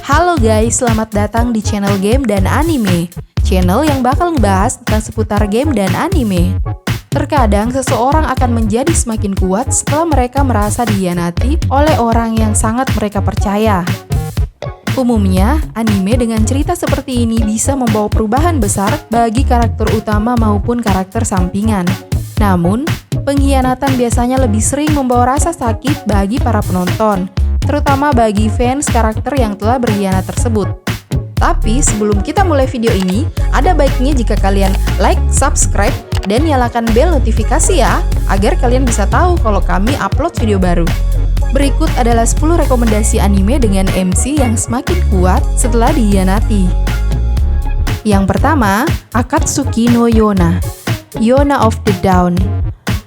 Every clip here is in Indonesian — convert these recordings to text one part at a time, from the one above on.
Halo guys, selamat datang di channel game dan anime. Channel yang bakal ngebahas tentang seputar game dan anime. Terkadang seseorang akan menjadi semakin kuat setelah mereka merasa dihianati oleh orang yang sangat mereka percaya. Umumnya, anime dengan cerita seperti ini bisa membawa perubahan besar bagi karakter utama maupun karakter sampingan. Namun, pengkhianatan biasanya lebih sering membawa rasa sakit bagi para penonton, terutama bagi fans karakter yang telah berkhianat tersebut. Tapi sebelum kita mulai video ini, ada baiknya jika kalian like, subscribe, dan nyalakan bel notifikasi ya, agar kalian bisa tahu kalau kami upload video baru. Berikut adalah 10 rekomendasi anime dengan MC yang semakin kuat setelah dikhianati. Yang pertama, Akatsuki no Yona, Yona of the Dawn.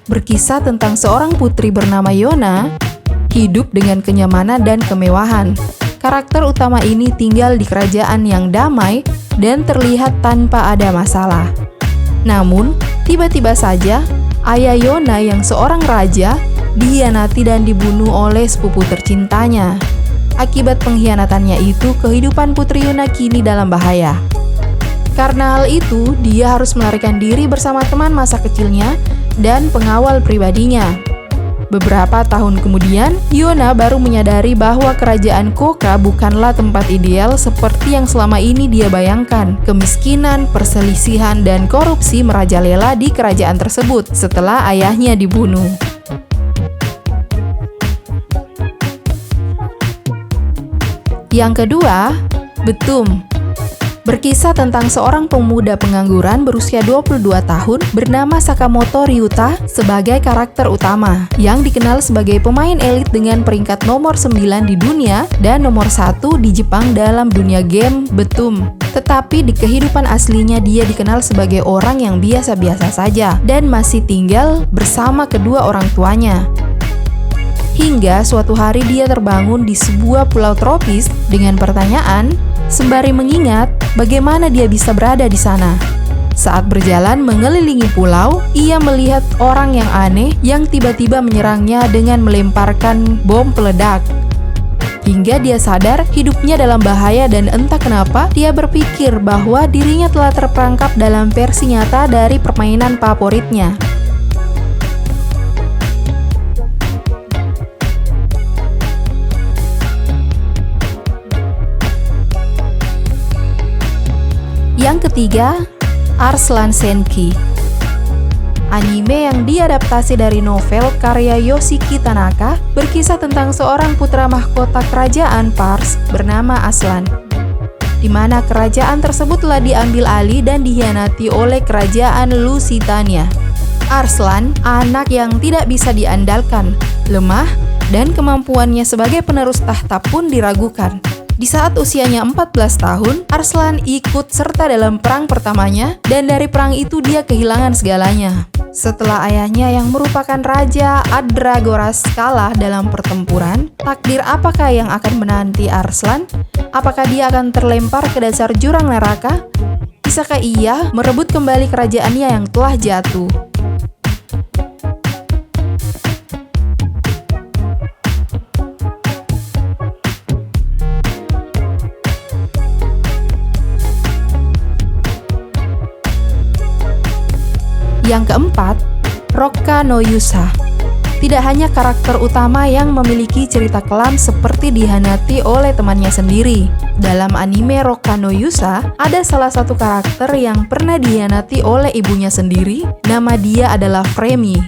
Berkisah tentang seorang putri bernama Yona, hidup dengan kenyamanan dan kemewahan. Karakter utama ini tinggal di kerajaan yang damai dan terlihat tanpa ada masalah. Namun, tiba-tiba saja, ayah Yona yang seorang raja dikhianati dan dibunuh oleh sepupu tercintanya. Akibat pengkhianatannya itu, kehidupan putri Yona kini dalam bahaya. Karena hal itu, dia harus melarikan diri bersama teman masa kecilnya dan pengawal pribadinya. Beberapa tahun kemudian, Yona baru menyadari bahwa kerajaan Koka bukanlah tempat ideal seperti yang selama ini dia bayangkan. Kemiskinan, perselisihan, dan korupsi merajalela di kerajaan tersebut setelah ayahnya dibunuh. Yang kedua, Betum. Berkisah tentang seorang pemuda pengangguran berusia 22 tahun bernama Sakamoto Ryuta sebagai karakter utama, yang dikenal sebagai pemain elit dengan peringkat nomor 9 di dunia dan nomor 1 di Jepang dalam dunia game Betum. Tetapi di kehidupan aslinya dia dikenal sebagai orang yang biasa-biasa saja dan masih tinggal bersama kedua orang tuanya. Hingga suatu hari dia terbangun di sebuah pulau tropis dengan pertanyaan, sembari mengingat bagaimana dia bisa berada di sana. Saat berjalan mengelilingi pulau, ia melihat orang yang aneh yang tiba-tiba menyerangnya dengan melemparkan bom peledak. Hingga dia sadar hidupnya dalam bahaya dan entah kenapa dia berpikir bahwa dirinya telah terperangkap dalam versi nyata dari permainan favoritnya. Yang ketiga, Arslan Senki. Anime yang diadaptasi dari novel karya Yoshiki Tanaka berkisah tentang seorang putra mahkota kerajaan Pars bernama Arslan, di mana kerajaan tersebut telah diambil alih dan dikhianati oleh kerajaan Lusitania. Arslan, anak yang tidak bisa diandalkan, lemah, dan kemampuannya sebagai penerus tahta pun diragukan. Di saat usianya 14 tahun, Arslan ikut serta dalam perang pertamanya, dan dari perang itu dia kehilangan segalanya. Setelah ayahnya yang merupakan Raja Adragoras kalah dalam pertempuran, takdir apakah yang akan menanti Arslan? Apakah dia akan terlempar ke dasar jurang neraka? Bisakah ia merebut kembali kerajaannya yang telah jatuh? Yang keempat, Rokka no Yusa. Tidak hanya karakter utama yang memiliki cerita kelam seperti dikhianati oleh temannya sendiri. Dalam anime Rokka no Yusa, ada salah satu karakter yang pernah dikhianati oleh ibunya sendiri. Nama dia adalah Fremi.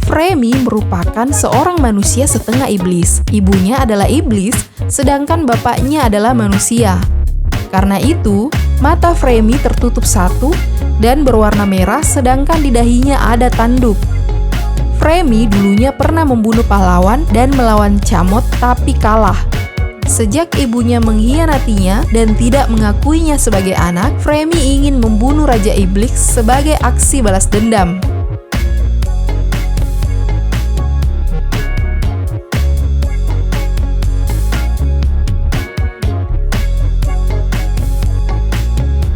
Fremi merupakan seorang manusia setengah iblis. Ibunya adalah iblis, sedangkan bapaknya adalah manusia. Karena itu, mata Fremi tertutup satu dan berwarna merah, sedangkan di dahinya ada tanduk. Fremi dulunya pernah membunuh pahlawan dan melawan Camot, tapi kalah. Sejak ibunya mengkhianatinya dan tidak mengakuinya sebagai anak, Fremi ingin membunuh Raja Iblis sebagai aksi balas dendam.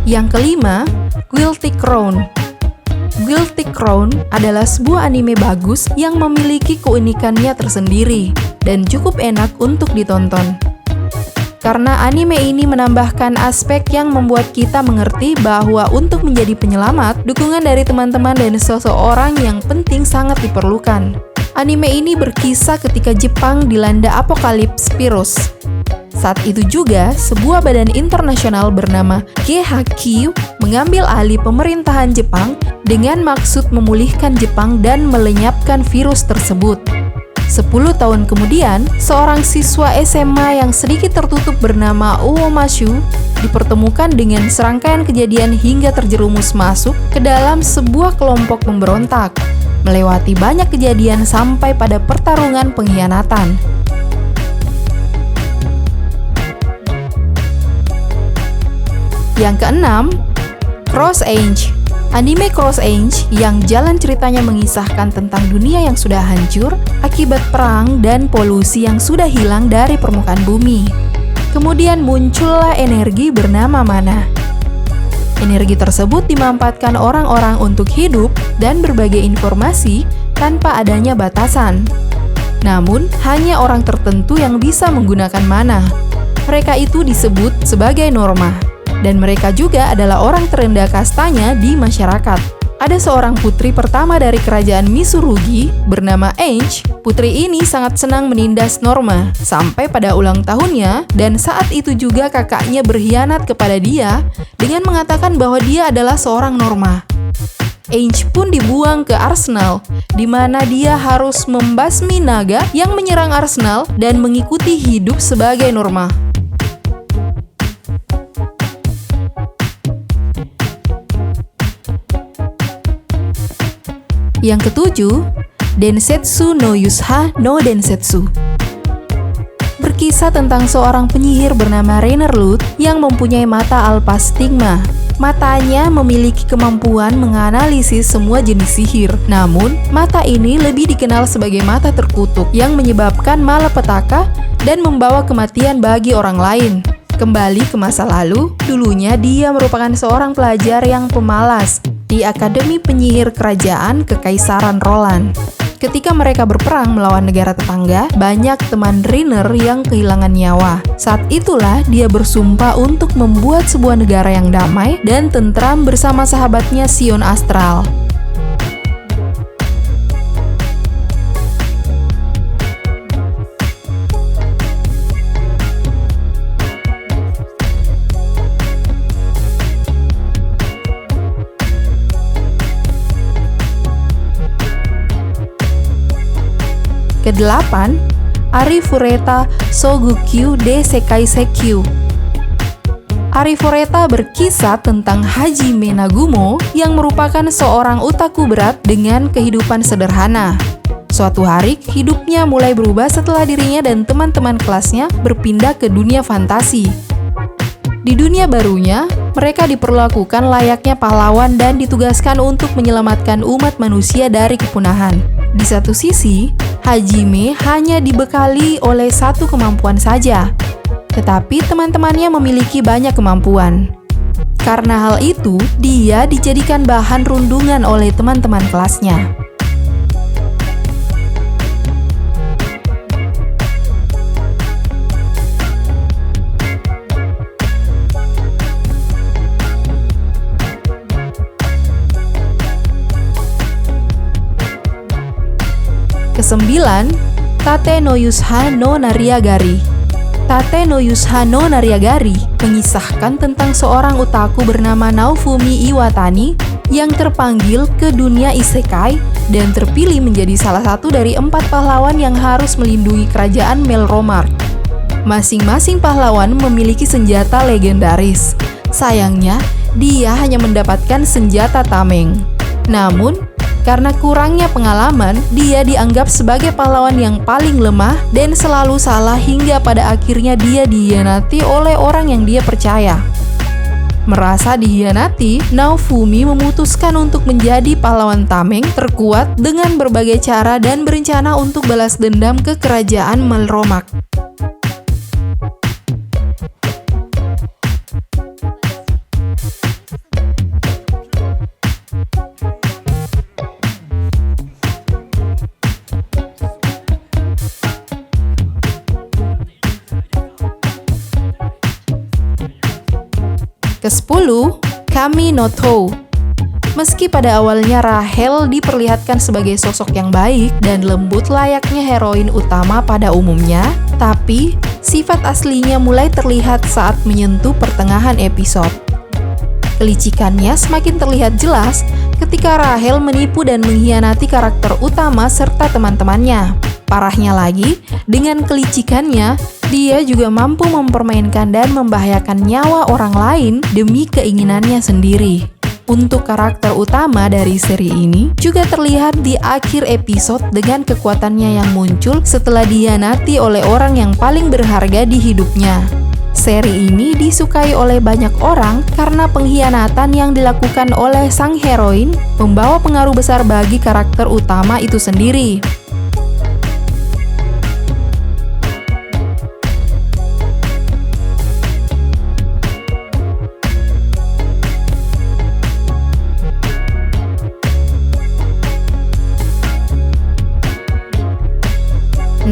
Yang kelima, Guilty Crown. Guilty Crown adalah sebuah anime bagus yang memiliki keunikannya tersendiri dan cukup enak untuk ditonton. karena anime ini menambahkan aspek yang membuat kita mengerti bahwa untuk menjadi penyelamat, dukungan dari teman-teman dan seseorang yang penting sangat diperlukan. Anime ini berkisah ketika Jepang dilanda apokalips virus. Saat itu juga, sebuah badan internasional bernama GHQ mengambil alih pemerintahan Jepang dengan maksud memulihkan Jepang dan melenyapkan virus tersebut. 10 tahun kemudian, seorang siswa SMA yang sedikit tertutup bernama Uomashu dipertemukan dengan serangkaian kejadian hingga terjerumus masuk ke dalam sebuah kelompok pemberontak, melewati banyak kejadian sampai pada pertarungan pengkhianatan. Yang keenam, Cross Age. Anime Cross Age yang jalan ceritanya mengisahkan tentang dunia yang sudah hancur akibat perang dan polusi yang sudah hilang dari permukaan bumi. Kemudian muncullah energi bernama mana. Energi tersebut dimanfaatkan orang-orang untuk hidup dan berbagi informasi tanpa adanya batasan. Namun, hanya orang tertentu yang bisa menggunakan mana. Mereka itu disebut sebagai norma. Dan mereka juga adalah orang terendah kastanya di masyarakat. Ada seorang putri pertama dari kerajaan Mitsurugi bernama Age. Putri ini sangat senang menindas Norma sampai pada ulang tahunnya, dan saat itu juga kakaknya berkhianat kepada dia dengan mengatakan bahwa dia adalah seorang Norma. Age pun dibuang ke Arsenal, di mana dia harus membasmi naga yang menyerang Arsenal dan mengikuti hidup sebagai Norma. Yang ketujuh, Densetsu no Yusha no Densetsu. Berkisah tentang seorang penyihir bernama Rainer Lut yang mempunyai mata alpha stigma. Matanya memiliki kemampuan menganalisis semua jenis sihir. Namun, mata ini lebih dikenal sebagai mata terkutuk yang menyebabkan malapetaka dan membawa kematian bagi orang lain. Kembali ke masa lalu, dulunya dia merupakan seorang pelajar yang pemalas di Akademi Penyihir Kerajaan Kekaisaran Roland. Ketika mereka berperang melawan negara tetangga, banyak teman Rainer yang kehilangan nyawa. Saat itulah dia bersumpah untuk membuat sebuah negara yang damai dan tentram bersama sahabatnya Sion Astral. Kedelapan, Arifureta Sogukyu de Sekai Seikyu. Arifureta berkisah tentang Hajime Nagumo yang merupakan seorang otaku berat dengan kehidupan sederhana. Suatu hari, hidupnya mulai berubah setelah dirinya dan teman-teman kelasnya berpindah ke dunia fantasi. Di dunia barunya, mereka diperlakukan layaknya pahlawan dan ditugaskan untuk menyelamatkan umat manusia dari kepunahan. Di satu sisi, Hajime hanya dibekali oleh satu kemampuan saja, tetapi teman-temannya memiliki banyak kemampuan. Karena hal itu, dia dijadikan bahan rundungan oleh teman-teman kelasnya. Kesembilan, Tate no Yusha no Nariagari. Tate no Yusha no Nariagari mengisahkan tentang seorang otaku bernama Naofumi Iwatani yang terpanggil ke dunia isekai dan terpilih menjadi salah satu dari 4 pahlawan yang harus melindungi kerajaan Melromark. Masing-masing pahlawan memiliki senjata legendaris. Sayangnya, dia hanya mendapatkan senjata tameng. Namun, karena kurangnya pengalaman, dia dianggap sebagai pahlawan yang paling lemah dan selalu salah hingga pada akhirnya dia dihianati oleh orang yang dia percaya. Merasa dihianati, Naofumi memutuskan untuk menjadi pahlawan tameng terkuat dengan berbagai cara dan berencana untuk balas dendam ke kerajaan Melromark. Ke-10, Kami no Tou. Meski pada awalnya Rachel diperlihatkan sebagai sosok yang baik dan lembut layaknya heroin utama pada umumnya, tapi sifat aslinya mulai terlihat saat menyentuh pertengahan episode. Kelicikannya semakin terlihat jelas ketika Rachel menipu dan mengkhianati karakter utama serta teman-temannya. Parahnya lagi, dengan kelicikannya, dia juga mampu mempermainkan dan membahayakan nyawa orang lain demi keinginannya sendiri. Untuk karakter utama dari seri ini juga terlihat di akhir episode dengan kekuatannya yang muncul setelah dikhianati oleh orang yang paling berharga di hidupnya. Seri ini disukai oleh banyak orang karena pengkhianatan yang dilakukan oleh sang heroin membawa pengaruh besar bagi karakter utama itu sendiri.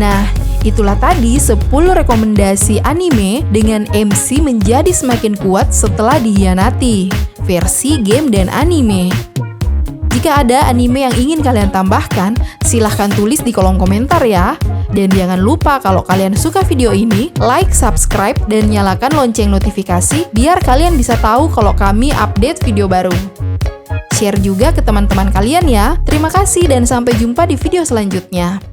Nah, itulah tadi 10 rekomendasi anime dengan MC menjadi semakin kuat setelah dikhianati, versi game dan anime. Jika ada anime yang ingin kalian tambahkan, silahkan tulis di kolom komentar ya. Dan jangan lupa kalau kalian suka video ini, like, subscribe, dan nyalakan lonceng notifikasi biar kalian bisa tahu kalau kami update video baru. Share juga ke teman-teman kalian ya. Terima kasih dan sampai jumpa di video selanjutnya.